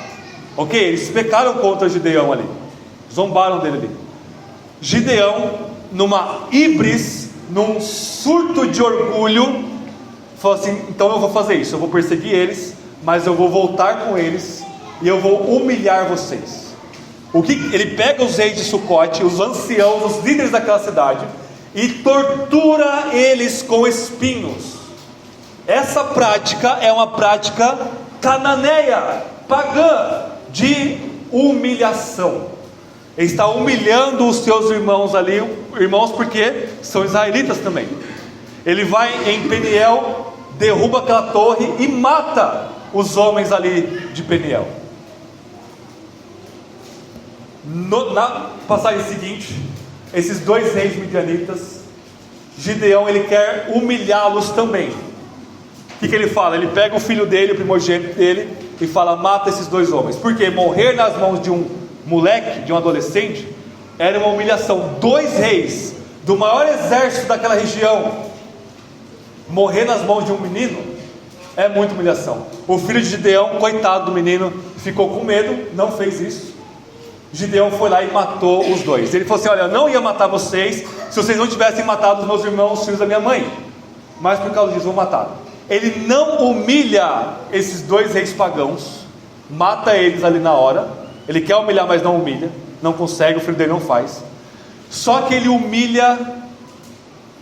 Ok? Eles pecaram contra Gideão ali, zombaram dele ali. Gideão, numa híbris, num surto de orgulho, falou assim: então eu vou fazer isso, eu vou perseguir eles, mas eu vou voltar com eles e eu vou humilhar vocês. Ele pega os reis de Sucote, os anciãos, os líderes daquela cidade, e tortura eles com espinhos. Essa prática é uma prática cananeia, pagã, de humilhação. Ele está humilhando os seus irmãos ali, irmãos porque são israelitas também. Ele vai em Peniel, derruba aquela torre e mata os homens ali de Peniel. Na passagem seguinte, esses dois reis midianitas, Gideão, ele quer humilhá-los também. O que ele fala? Ele pega o filho dele, o primogênito dele, e fala: mata esses dois homens. Porque morrer nas mãos de um moleque, de um adolescente, era uma humilhação. Dois reis do maior exército daquela região morrer nas mãos de um menino é muita humilhação. O filho de Gideão, coitado do menino, ficou com medo, não fez isso. Gideão foi lá e matou os dois. Ele falou assim: olha, eu não ia matar vocês se vocês não tivessem matado os meus irmãos, os filhos da minha mãe, mas por causa disso vou matar. Ele não humilha esses dois reis pagãos, mata eles ali na hora. Ele quer humilhar, mas não humilha, não consegue, o filho dele não faz. Só que ele humilha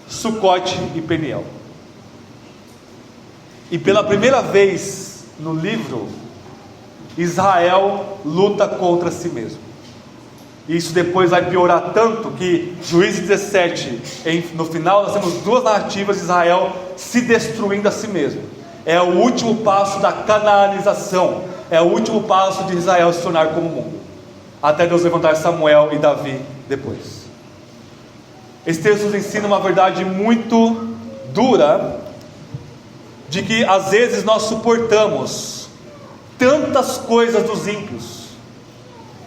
Sucote e Peniel. E pela primeira vez no livro, Israel luta contra si mesmo. E isso depois vai piorar tanto que Juízes 17, no final nós temos duas narrativas de Israel se destruindo a si mesmo. É o último passo da canaanização, é o último passo de Israel se tornar como o mundo, até Deus levantar Samuel e Davi depois. Esse texto nos ensina uma verdade muito dura, de que às vezes nós suportamos tantas coisas dos ímpios,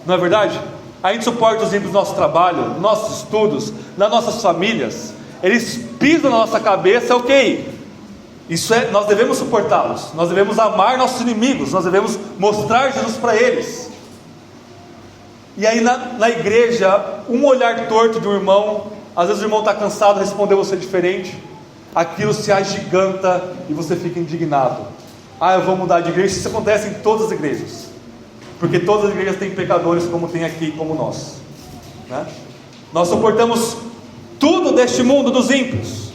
não é verdade? A gente suporta os ímpios no nosso trabalho, nos nossos estudos, nas nossas famílias. Eles pisam na nossa cabeça, ok. Nós devemos suportá-los, nós devemos amar nossos inimigos, nós devemos mostrar Jesus para eles. E aí na igreja, um olhar torto de um irmão, às vezes o irmão está cansado, respondeu você diferente, aquilo se agiganta e você fica indignado. Eu vou mudar de igreja. Isso acontece em todas as igrejas, porque todas as igrejas têm pecadores como tem aqui, como nós, né? Nós suportamos tudo deste mundo dos ímpios,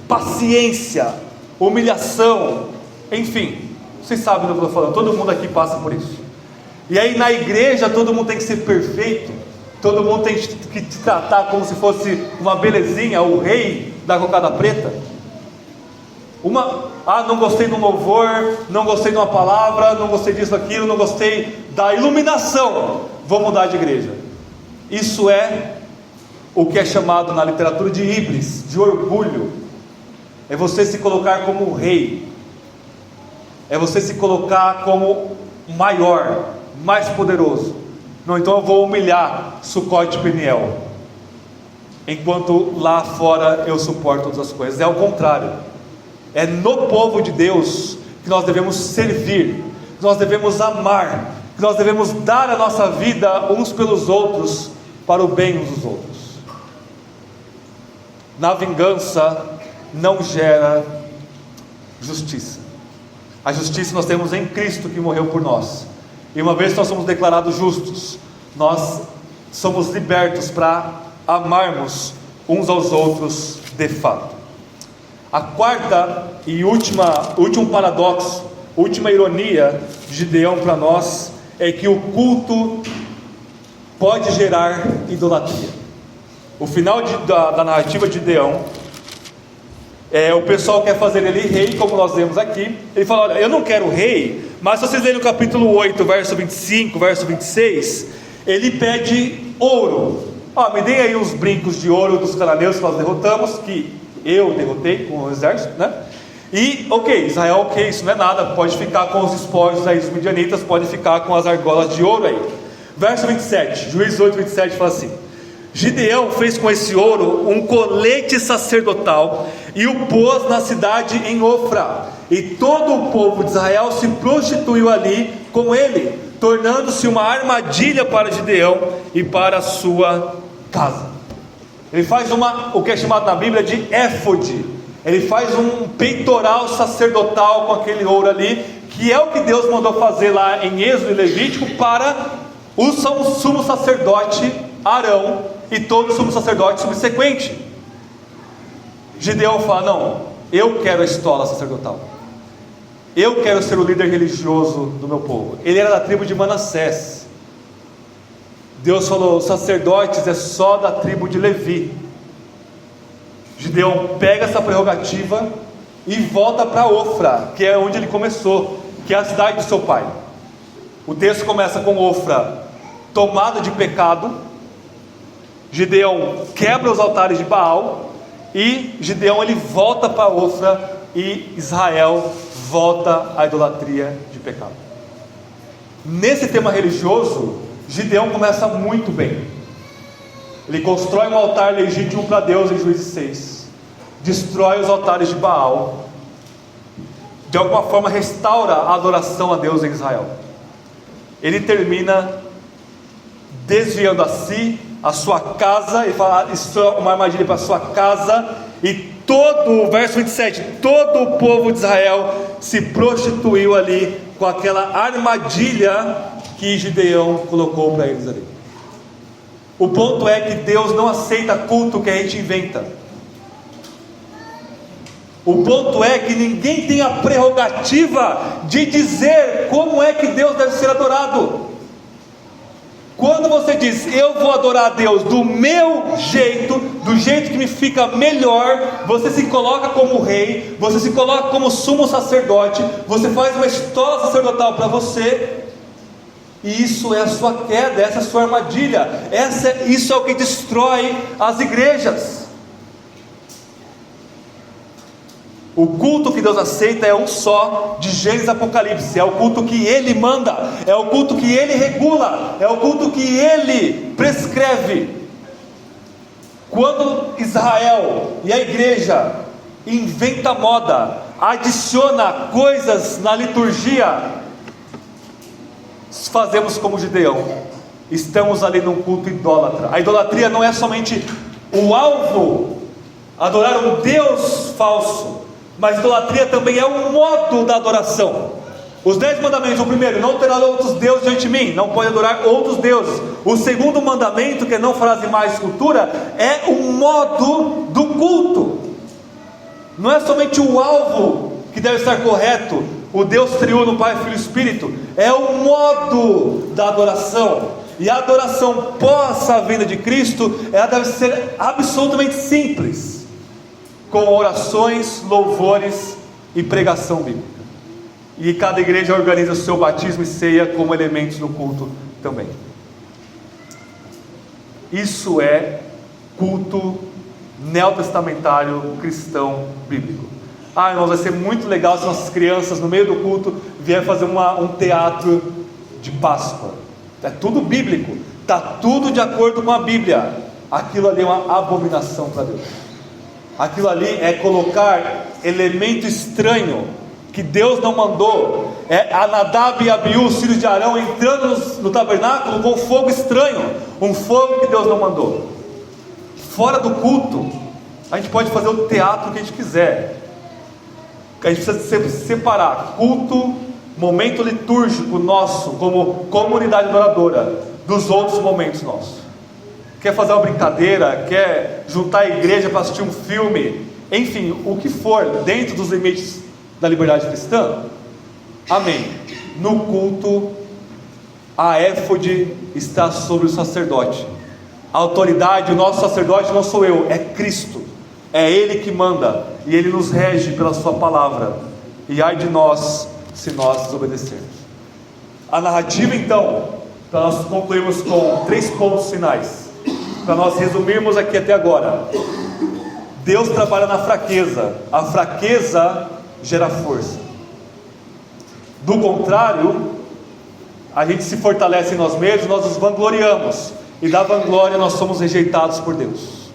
paciência, humilhação, enfim, vocês sabem do que eu estou falando, todo mundo aqui passa por isso. E aí na igreja todo mundo tem que ser perfeito, todo mundo tem que te tratar como se fosse uma belezinha, o rei da cocada preta. Não gostei do louvor, não gostei de uma palavra, não gostei disso, aquilo, não gostei da iluminação, vou mudar de igreja. Isso é o que é chamado na literatura de híbris, de orgulho. É você se colocar como rei, é você se colocar como maior, mais poderoso. Não, então eu vou humilhar Sucote e Peniel, enquanto lá fora eu suporto todas as coisas. É o contrário. É no povo de Deus que nós devemos servir, que nós devemos amar, que nós devemos dar a nossa vida uns pelos outros, para o bem uns dos outros. Na vingança não gera justiça. A justiça nós temos em Cristo, que morreu por nós. E uma vez que nós somos declarados justos, nós somos libertos para amarmos uns aos outros de fato. A quarta e último paradoxo, última ironia de Gideão para nós, é que o culto pode gerar idolatria. O final da narrativa de Gideão, o pessoal quer fazer ele rei, como nós vemos aqui. Ele fala: olha, eu não quero rei, mas se vocês lerem no capítulo 8, verso 25, verso 26, ele pede ouro. Me deem aí uns brincos de ouro dos cananeus que nós derrotamos, que eu derrotei com o exército, né? E, Israel, isso não é nada, pode ficar com os espólios aí dos midianitas, pode ficar com as argolas de ouro aí. Verso 27, Juízes 8, 27 fala assim: Gideão fez com esse ouro um colete sacerdotal e o pôs na cidade em Ofra, e todo o povo de Israel se prostituiu ali com ele, tornando-se uma armadilha para Gideão e para a sua casa. Ele faz o que é chamado na Bíblia de éfode. Ele faz um peitoral sacerdotal com aquele ouro ali, que é o que Deus mandou fazer lá em Êxodo e Levítico para o sumo sacerdote Arão e todo sumo sacerdote subsequente. Gideão fala: não, eu quero a estola sacerdotal, eu quero ser o líder religioso do meu povo. Ele era da tribo de Manassés. Deus falou: os sacerdotes é só da tribo de Levi. Gideão pega essa prerrogativa e volta para Ofra, que é onde ele começou, que é a cidade do seu pai. O texto começa com Ofra tomada de pecado. Gideão quebra os altares de Baal, e Gideão ele volta para Ofra, e Israel volta à idolatria de pecado. Nesse tema religioso, Gideão começa muito bem. Ele constrói um altar legítimo para Deus em Juízes 6, destrói os altares de Baal, de alguma forma restaura a adoração a Deus em Israel. Ele termina desviando a si, a sua casa, e fala: isso é uma armadilha para a sua casa. E todo, verso 27, todo o povo de Israel se prostituiu ali com aquela armadilha que Gideão colocou para eles ali. O ponto é que Deus não aceita culto que a gente inventa. O ponto é que ninguém tem a prerrogativa de dizer como é que Deus deve ser adorado. Quando você diz: eu vou adorar a Deus do meu jeito, do jeito que me fica melhor, você se coloca como rei, você se coloca como sumo sacerdote, você faz uma estola sacerdotal para você, e isso é a sua queda, essa é a sua armadilha, isso é o que destrói as igrejas. O culto que Deus aceita é um só, de Gênesis a Apocalipse. É o culto que Ele manda, é o culto que Ele regula, é o culto que Ele prescreve. Quando Israel e a igreja inventa moda, adiciona coisas na liturgia, fazemos como Gideão, estamos ali num culto idólatra. A idolatria não é somente o alvo, adorar um Deus falso, mas idolatria também é um modo da adoração. Os 10 mandamentos: o primeiro, não terá outros deuses diante de mim, não pode adorar outros deuses. O segundo mandamento, que é não farás mais escultura, é um modo do culto. Não é somente o alvo que deve estar correto, o Deus triuno, Pai, Filho e Espírito, é o modo da adoração. E a adoração pós a vinda de Cristo, ela deve ser absolutamente simples, com orações, louvores e pregação bíblica. E cada igreja organiza o seu batismo e ceia como elementos no culto também. Isso é culto neotestamentário cristão bíblico. Irmãos, vai ser muito legal se nossas crianças no meio do culto vierem fazer um teatro de Páscoa. É tudo bíblico, está tudo de acordo com a Bíblia. Aquilo ali é uma abominação para Deus. Aquilo ali é colocar elemento estranho que Deus não mandou. É a Nadab e Abiú, os filhos de Arão, entrando no tabernáculo com fogo estranho, um fogo que Deus não mandou. Fora do culto, a gente pode fazer o teatro que a gente quiser. A gente precisa separar culto, momento litúrgico nosso como comunidade adoradora, dos outros momentos nossos. Quer fazer uma brincadeira, quer juntar a igreja para assistir um filme, enfim, o que for, dentro dos limites da liberdade cristã, amém. No culto, a éfode está sobre o sacerdote. A autoridade, o nosso sacerdote não sou eu, é Cristo. É Ele que manda, e Ele nos rege pela sua palavra. E ai de nós, se nós desobedecermos. A narrativa então, para nós concluirmos com 3 pontos finais, para nós resumirmos aqui até agora. Deus trabalha na fraqueza. A fraqueza gera força. Do contrário, a gente se fortalece em nós mesmos, nós nos vangloriamos, e da vanglória nós somos rejeitados por Deus,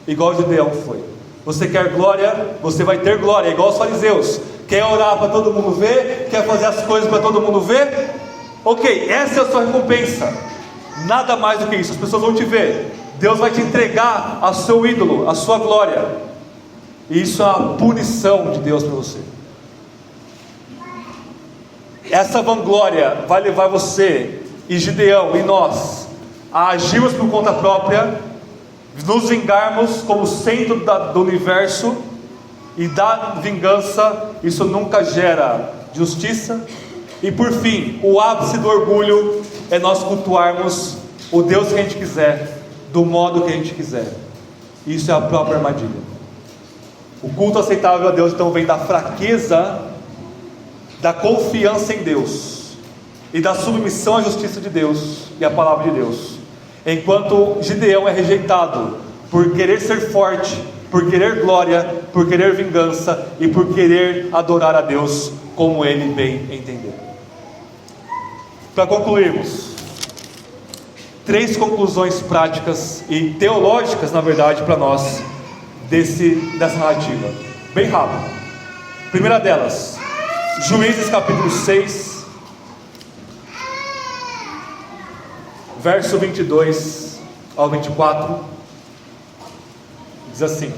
igual Gideão foi. Você quer glória, você vai ter glória, igual os fariseus. Quer orar para todo mundo ver? Quer fazer as coisas para todo mundo ver? Ok, essa é a sua recompensa. Nada mais do que isso, as pessoas vão te ver. Deus vai te entregar ao seu ídolo, a sua glória. E isso é uma punição de Deus para você. Essa vanglória vai levar você e Gideão e nós a agirmos por conta própria, nos vingarmos como centro do universo, e da vingança. Isso nunca gera justiça. E por fim, o ápice do orgulho é nós cultuarmos o Deus que a gente quiser, do modo que a gente quiser. Isso é a própria armadilha. O culto aceitável a Deus então vem da fraqueza, da confiança em Deus e da submissão à justiça de Deus e à palavra de Deus. Enquanto Gideão é rejeitado por querer ser forte, por querer glória, por querer vingança e por querer adorar a Deus como ele bem entender. Para concluirmos, 3 conclusões práticas e teológicas, na verdade, para nós dessa narrativa, bem rápido. Primeira delas, Juízes capítulo 6, verso 22 ao 24, diz assim: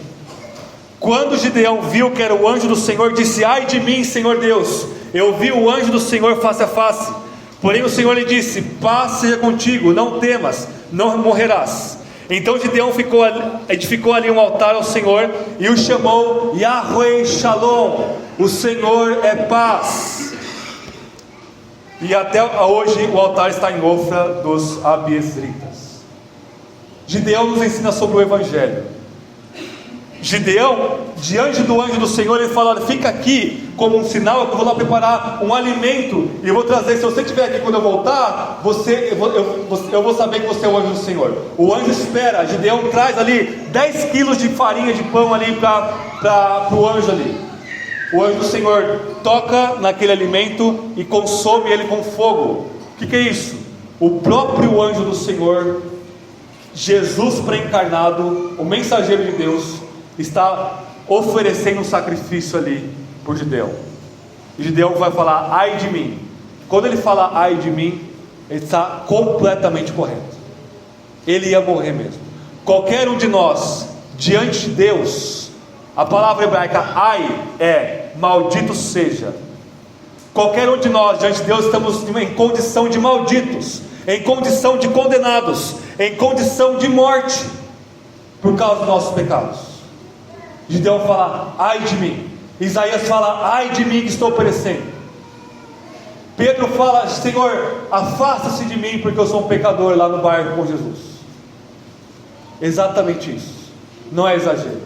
quando Gideão viu que era o anjo do Senhor, disse: ai de mim, Senhor Deus, eu vi o anjo do Senhor face a face. Porém o Senhor lhe disse: paz seja contigo, não temas, não morrerás. Então Gideão edificou ali um altar ao Senhor e o chamou Yahweh Shalom, o Senhor é paz. E até hoje o altar está em Ofra dos Abiezritas. Gideão nos ensina sobre o Evangelho. Gideão, diante do anjo do Senhor, ele fala: olha, fica aqui como um sinal, eu vou lá preparar um alimento e eu vou trazer. Se você estiver aqui quando eu voltar, eu vou saber que você é o anjo do Senhor. O anjo espera, Gideão traz ali 10 quilos de farinha de pão ali para o anjo ali. O anjo do Senhor toca naquele alimento e consome ele com fogo. O que é isso? O próprio anjo do Senhor, Jesus pré-encarnado, o mensageiro de Deus, está oferecendo um sacrifício ali por Gideão. E Gideão vai falar: ai de mim. Quando ele fala ai de mim, ele está completamente correto. Ele ia morrer mesmo. Qualquer um de nós, diante de Deus, a palavra hebraica ai é maldito seja. Qualquer um de nós, diante de Deus, estamos em condição de malditos, em condição de condenados, em condição de morte, por causa dos nossos pecados. Gideão fala: ai de mim. Isaías fala: ai de mim que estou perecendo. Pedro fala: Senhor, afasta-se de mim, porque eu sou um pecador, lá no barco com Jesus. Exatamente isso, não é exagero.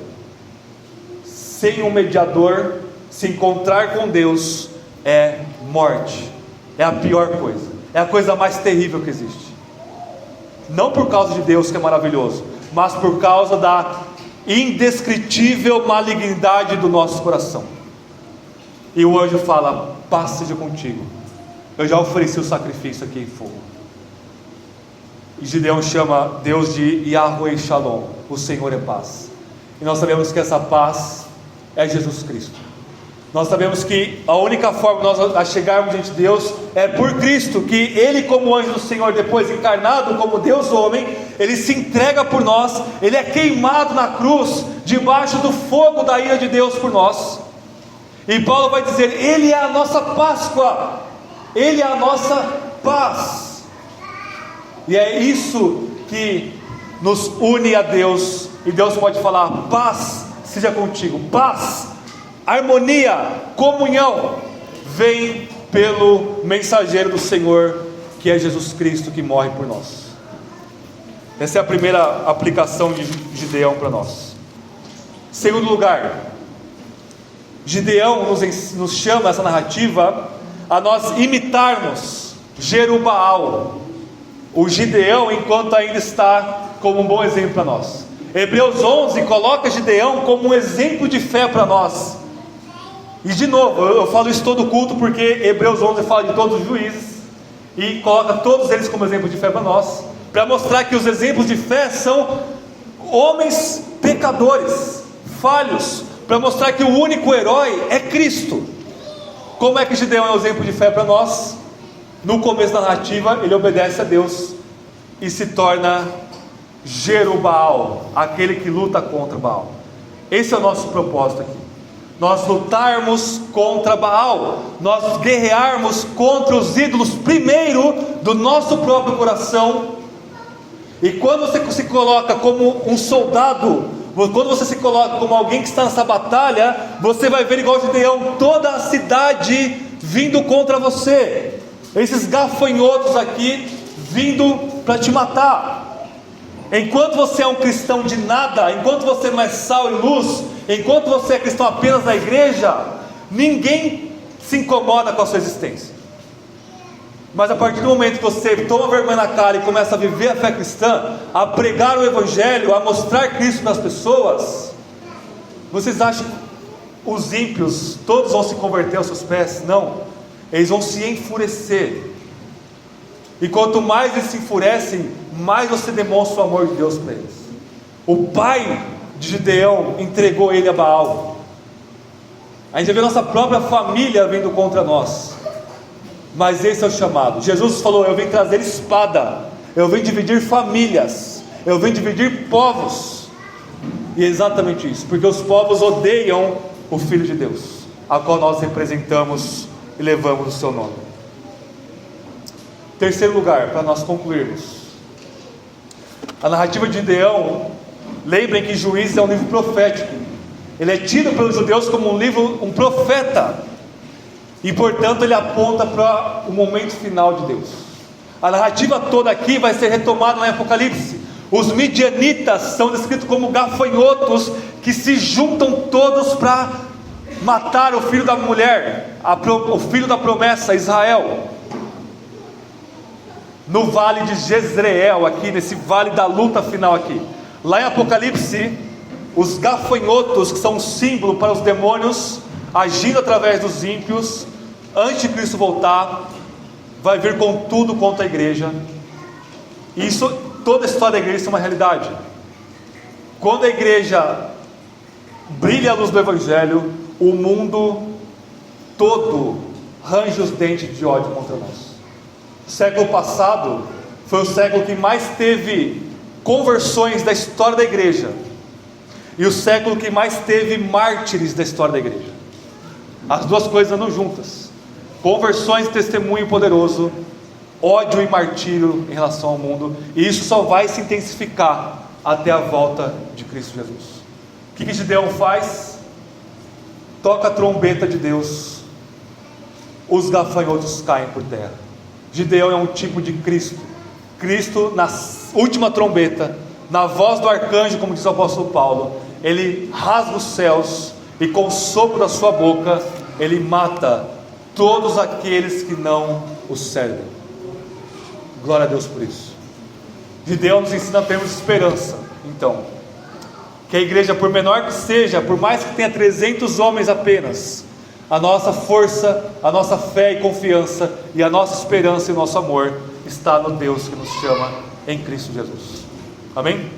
Sem um mediador, se encontrar com Deus é morte, é a pior coisa, é a coisa mais terrível que existe. Não por causa de Deus que é maravilhoso, mas por causa da indescritível malignidade do nosso coração. E o anjo fala: paz seja contigo, eu já ofereci o sacrifício aqui em fogo. E Gideão chama Deus de Yahweh Shalom, o Senhor é paz. E nós sabemos que essa paz é Jesus Cristo. Nós sabemos que a única forma de nós chegarmos diante de Deus é por Cristo, que Ele, como anjo do Senhor, depois encarnado como Deus homem, Ele se entrega por nós, Ele é queimado na cruz, debaixo do fogo da ira de Deus por nós. E Paulo vai dizer: Ele é a nossa Páscoa, Ele é a nossa paz. E é isso que nos une a Deus. E Deus pode falar: paz seja contigo, paz, harmonia, comunhão, vem pelo mensageiro do Senhor, que é Jesus Cristo que morre por nós. Essa é a primeira aplicação de Gideão para nós. Segundo lugar, Gideão nos chama, essa narrativa, a nós imitarmos Jerubaal, o Gideão, enquanto ainda está como um bom exemplo para nós. Hebreus 11 coloca Gideão como um exemplo de fé para nós. E de novo, eu falo isso todo culto, porque Hebreus 11 fala de todos os juízes e coloca todos eles como exemplo de fé para nós, para mostrar que os exemplos de fé são homens pecadores, falhos, para mostrar que o único herói é Cristo. Como é que Gideão é um exemplo de fé para nós? No começo da narrativa, ele obedece a Deus e se torna Jerubaal, aquele que luta contra Baal. Esse é o nosso propósito aqui. Nós lutarmos contra Baal, nós guerrearmos contra os ídolos primeiro do nosso próprio coração. E quando você se coloca como um soldado, quando você se coloca como alguém que está nessa batalha, você vai ver igual Gideão, toda a cidade vindo contra você, esses gafanhotos aqui vindo para te matar. Enquanto você é um cristão de nada, enquanto você não é sal e luz, enquanto você é cristão apenas na igreja, ninguém se incomoda com a sua existência. Mas a partir do momento que você toma vergonha na cara e começa a viver a fé cristã, a pregar o evangelho, a mostrar Cristo para as pessoas, vocês acham que os ímpios todos vão se converter aos seus pés? Não, eles vão se enfurecer. E quanto mais eles se enfurecem, mais você demonstra o amor de Deus para eles. O pai de Gideão entregou ele a Baal. A gente vê a nossa própria família vindo contra nós. Mas esse é o chamado. Jesus falou: eu vim trazer espada, eu vim dividir famílias, eu vim dividir povos. E é exatamente isso, porque os povos odeiam o Filho de Deus, a qual nós representamos e levamos o seu nome. Terceiro lugar, para nós concluirmos, a narrativa de Gideão. Lembrem que Juízes é um livro profético. Ele é tido pelos judeus como um profeta, e portanto ele aponta para o momento final de Deus. A narrativa toda aqui vai ser retomada no Apocalipse. Os midianitas são descritos como gafanhotos que se juntam todos para matar o filho da mulher, o filho da promessa, Israel, no vale de Jezreel, aqui nesse vale da luta final aqui. Lá em Apocalipse, os gafanhotos, que são um símbolo para os demônios agindo através dos ímpios, antes de Cristo voltar, vai vir com tudo contra a igreja. E isso, toda a história da igreja é uma realidade. Quando a igreja brilha a luz do evangelho, o mundo todo range os dentes de ódio contra nós. O século passado foi o século que mais teve conversões da história da igreja, e o século que mais teve mártires da história da igreja. As duas coisas andam juntas: conversões e testemunho poderoso, ódio e martírio em relação ao mundo. E isso só vai se intensificar até a volta de Cristo Jesus. O que Gideão faz? Toca a trombeta de Deus, os gafanhotos caem por terra. Gideão é um tipo de Cristo. Cristo, na última trombeta, na voz do arcanjo, como diz o apóstolo Paulo, ele rasga os céus e com o sopro da sua boca ele mata todos aqueles que não o servem. Glória a Deus por isso. Gideão nos ensina a termos esperança. Então, que a igreja, por menor que seja, por mais que tenha 300 homens apenas, a nossa força, a nossa fé e confiança, e a nossa esperança e o nosso amor está no Deus que nos chama em Cristo Jesus. Amém?